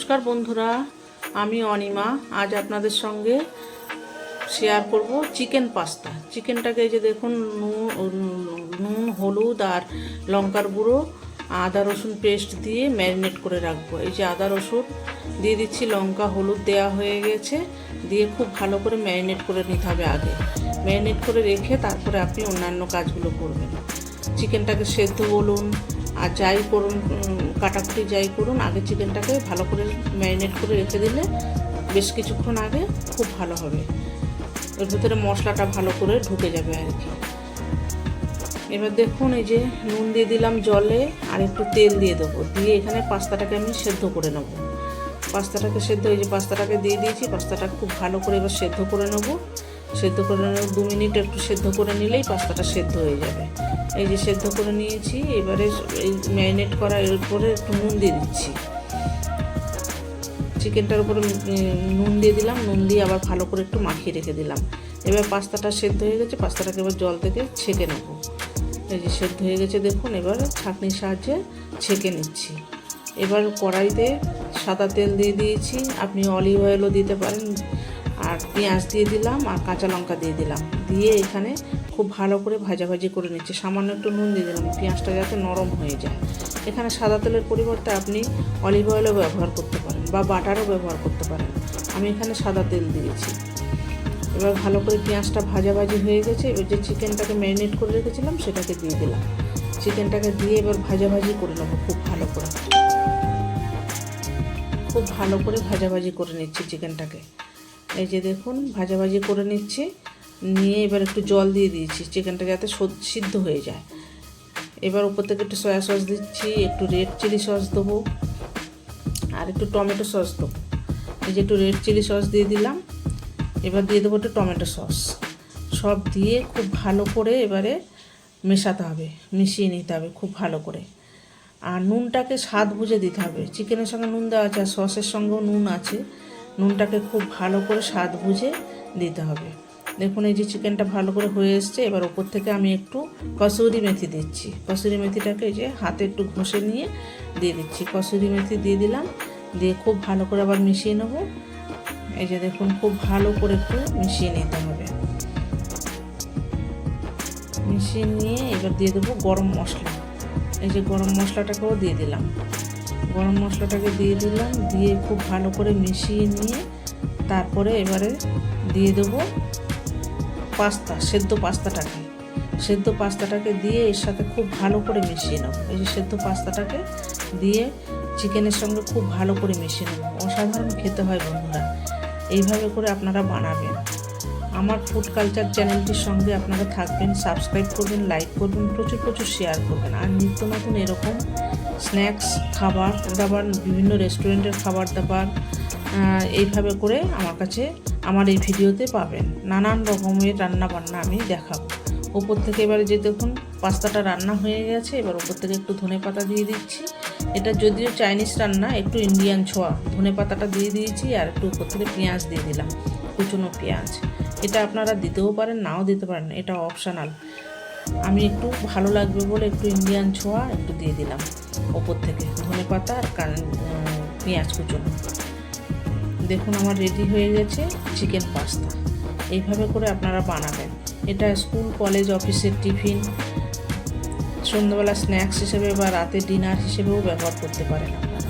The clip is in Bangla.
নমস্কার বন্ধুরা, আমি অনিমা। আজ আপনাদের সঙ্গে শেয়ার করব চিকেন পাস্তা। চিকেনটাকে এই যে দেখুন, নুন হলুদ আর লঙ্কার গুঁড়ো, আদা রসুন পেস্ট দিয়ে ম্যারিনেট করে রাখবো। এই যে আদা রসুন দিয়ে দিচ্ছি, লঙ্কা হলুদ দেওয়া হয়ে গেছে, দিয়ে খুব ভালো করে ম্যারিনেট করে নিতে হবে। আগে ম্যারিনেট করে রেখে তারপরে আপনি অন্যান্য কাজগুলো করবেন। চিকেনটাকে সেদ্ধ বলুন আর যাই করুন, কাটাকুটি যাই করুন, আগে চিকেনটাকে ভালো করে ম্যারিনেট করে রেখে দিলে বেশ কিছুক্ষণ আগে খুব ভালো হবে। এর ভিতরে মশলাটা ভালো করে ঢুকে যাবে আর কি। এবার দেখুন, এই যে নুন দিয়ে দিলাম জলে, আর একটু তেল দিয়ে দেবো, দিয়ে এখানে পাস্তাটাকে আমি সেদ্ধ করে নেব। পাস্তাটাকে সেদ্ধ, এই যে পাস্তাটাকে দিয়ে দিয়েছি, পাস্তাটা খুব ভালো করে এবার সেদ্ধ করে নেব। সেদ্ধ করে নেব 2 মিনিট একটু সেদ্ধ করে নিলেই পাস্তাটা সেদ্ধ হয়ে যাবে। এই যে সেদ্ধ করে নিয়েছি, এবারে এই ম্যারিনেট করা এর উপরে একটু নুন দিয়ে দিচ্ছি। চিকেনটার উপরে নুন দিয়ে দিলাম, নুন দিয়ে আবার ভালো করে একটু মাখিয়ে রেখে দিলাম। এবার পাস্তাটা সেদ্ধ হয়ে গেছে, পাস্তাটাকে এবার জল থেকে ছেঁকে নেব। এই যে সেদ্ধ হয়ে গেছে দেখুন, এবার ছাঁকনির সাহায্যে ছেঁকে নিচ্ছি। এবার কড়াইতে সাদা তেল দিয়ে দিয়েছি, আপনি অলিভ অয়েলও দিতে পারেন, আর পেঁয়াজ দিয়ে দিলাম আর কাঁচা লঙ্কা দিয়ে দিলাম, দিয়ে এখানে খুব ভালো করে ভাজাভাজি করে নিচ্ছি। সামান্য একটু নুন দিয়ে দিলাম, পেঁয়াজটা যাতে নরম হয়ে যায়। এখানে সাদা তেলের পরিবর্তে আপনি অলিভ অয়েলও ব্যবহার করতে পারেন বা বাটারও ব্যবহার করতে পারেন। আমি এখানে সাদা তেল দিয়েছি। এবার ভালো করে পেঁয়াজটা ভাজাভাজি হয়ে গেছে, এবার যে চিকেনটাকে ম্যারিনেট করে রেখেছিলাম সেটাকে দিয়ে দিলাম। চিকেনটাকে দিয়ে এবার ভাজাভাজি করে নেবো খুব ভালো করে ভাজাভাজি করে নিচ্ছি চিকেনটাকে। এই যে দেখুন, ভাজাভাজি করে নিচ্ছি, নিয়ে এবার একটু জল দিয়ে দিয়েছি চিকেনটা যাতে সিদ্ধ হয়ে যায়। এবার উপর থেকে একটু সয়া সস দিচ্ছি, একটু রেড চিলি সস দেবো, আর একটু টমেটো সস দেবো। এই যে একটু রেড চিলি সস দিয়ে দিলাম, এবার দিয়ে দেবো একটু টমেটো সস। সব দিয়ে খুব ভালো করে এবারে মেশাতে হবে, মিশিয়ে নিতে হবে খুব ভালো করে। আর নুনটাকে স্বাদ বুঝে দিতে হবে। চিকেনের সঙ্গে নুন দেওয়া আছে আর সসের সঙ্গেও নুন আছে, নুনটাকে খুব ভালো করে স্বাদ বুঝে দিতে হবে। দেখুন, এই যে চিকেনটা ভালো করে হয়ে এসছে, এবার ওপর থেকে আমি একটু কসুরি মেথি দিচ্ছি। কসুরি মেথিটাকে এই যে হাতে একটু ঘষে নিয়ে দিয়ে দিচ্ছি। কসুরি মেথি দিয়ে দিলাম, দিয়ে খুব ভালো করে আবার মিশিয়ে নেব। এই যে দেখুন, খুব ভালো করে একটু মিশিয়ে নিতে হবে। মিশিয়ে নিয়ে এবার দিয়ে দেবো গরম মশলা। এই যে গরম মশলাটাকেও দিয়ে দিলাম, গরম মশলাটাকে দিয়ে দিলাম, দিয়ে খুব ভালো করে মিশিয়ে নিয়ে তারপরে এবারে দিয়ে দেবো সেদ্ধ পাস্তাটাকে দিয়ে এর সাথে খুব ভালো করে মিশিয়ে নেব। এই যে সেদ্ধ পাস্তাটাকে দিয়ে চিকেনের সঙ্গে খুব ভালো করে মিশিয়ে নেব। অসাধারণ খেতে হয় বন্ধুরা, এইভাবে করে আপনারা বানাবেন। আমার ফুড কালচার চ্যানেলটির সঙ্গে আপনারা থাকবেন, সাবস্ক্রাইব করবেন, লাইক করবেন, প্রচুর শেয়ার করবেন। আর নিত্য নতুন এরকম স্ন্যাক্স, খাবার দাবার, বিভিন্ন রেস্টুরেন্টের খাবার দাবার এইভাবে করে আমার এই ভিডিওতে পাবেন। নানান রকমের রান্নাবান্না আমি দেখাবো। ওপর থেকে এবারে যে দেখুন পাস্তাটা রান্না হয়ে গেছে, এবার ওপর থেকে একটু ধনেপাতা দিয়ে দিচ্ছি। এটা যদিও চাইনিজ রান্না, একটু ইন্ডিয়ান ছোঁয়া। ধনেপাতাটা দিয়ে দিয়েছি, আর একটু ওপর থেকে পেঁয়াজ দিয়ে দিলাম, কুচনো পেঁয়াজ। এটা আপনারা দিতেও পারেন, নাও দিতে পারেন, এটা অপশনাল। আমি একটু ভালো লাগবে বলে একটু ইন্ডিয়ান ছোঁয়া একটু দিয়ে দিলাম ওপর থেকে, ধনেপাতা আর পেঁয়াজ কুচনো। দেখুন, আমার রেডি হয়ে গেছে চিকেন পাস্তা। এইভাবে করে আপনারা বানাবেন। এটা স্কুল, কলেজ, অফিসের টিফিন, সন্ধ্যাবেলা স্ন্যাক্স হিসেবে বা রাতে ডিনার হিসেবেও ব্যবহার করতে পারেন আপনারা।